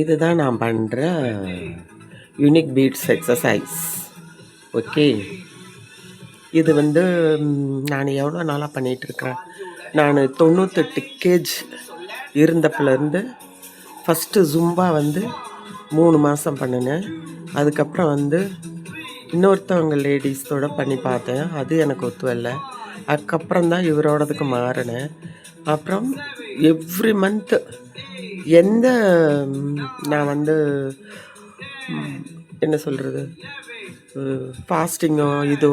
இதுதான் நான் பண்ணுற யூனிக் பீட்ஸ் எக்ஸசைஸ். ஓகே, இது வந்து நான் எவ்வளோ நாளாக பண்ணிகிட்ருக்கிறேன். நான் 98 கேஜ் இருந்தப்பிலேருந்து ஃபஸ்ட்டு ஜும்பா வந்து 3 மாதம் பண்ணினேன். அதுக்கப்புறம் வந்து இன்னொருத்தவங்க லேடிஸோட பண்ணி பார்த்தேன், அது எனக்கு ஒத்து வரல. அதுக்கப்புறம் தான் இவரோடதுக்கு மாறினேன். அப்புறம் எவ்ரி மந்த்து எந்த நான் வந்து என்ன சொல்கிறது, ஃபாஸ்டிங்கோ இதோ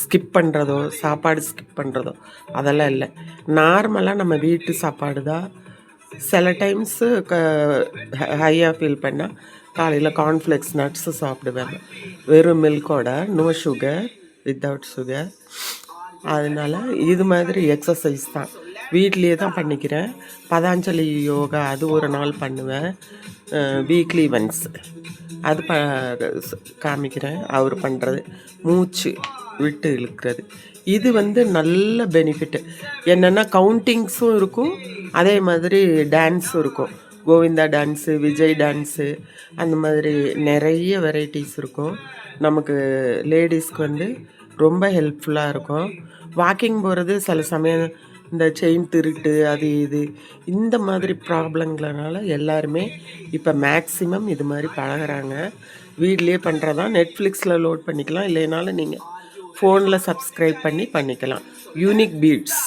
ஸ்கிப் பண்ணுறதோ சாப்பாடு ஸ்கிப் பண்ணுறதோ அதெல்லாம் இல்லை. நார்மலாக நம்ம வீட்டு சாப்பாடு தான். சில டைம்ஸு ஹையாக ஃபீல் பண்ணால் காலையில் கார்ன்ஃப்ளெக்ஸ் நட்ஸு சாப்பிடுவேன், வெறும் மில்கோட, நோ சுகர், வித்தவுட் சுகர். அதனால் இது மாதிரி எக்ஸசைஸ் தான் வீட்லேயே தான் பண்ணிக்கிறேன். பதாஞ்சலி யோகா அது ஒரு நாள் பண்ணுவேன், வீக்லி ஒன்ஸ். அது காமிக்கிறேன் அவர் பண்ணுறது. மூச்சு விட்டு இழுக்கிறது, இது வந்து நல்ல பெனிஃபிட்டு. என்னென்னா கவுண்டிங்ஸும் இருக்கும், அதே மாதிரி டான்ஸும் இருக்கும். கோவிந்தா டான்ஸு, விஜய் டான்ஸு, அந்த மாதிரி நிறைய வெரைட்டிஸ் இருக்கும். நமக்கு லேடிஸ்க்கு வந்து ரொம்ப ஹெல்ப்ஃபுல்லாக இருக்கும். வாக்கிங் போகிறது சில சமயம் இந்த செயின் திருட்டு அது இது இந்த மாதிரி ப்ராப்ளங்களனால எல்லாருமே இப்போ மேக்ஸிமம் இது மாதிரி பழகிறாங்க. வீட்லேயே பண்ணுறதா. நெட்ஃப்ளிக்ஸில் லோட் பண்ணிக்கலாம், இல்லைனாலும் நீங்கள் ஃபோனில் சப்ஸ்கிரைப் பண்ணிக்கலாம். யூனிக் பீட்ஸ்,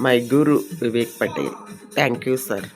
மை குரு விவேக் பட்டேல். Thank you sir.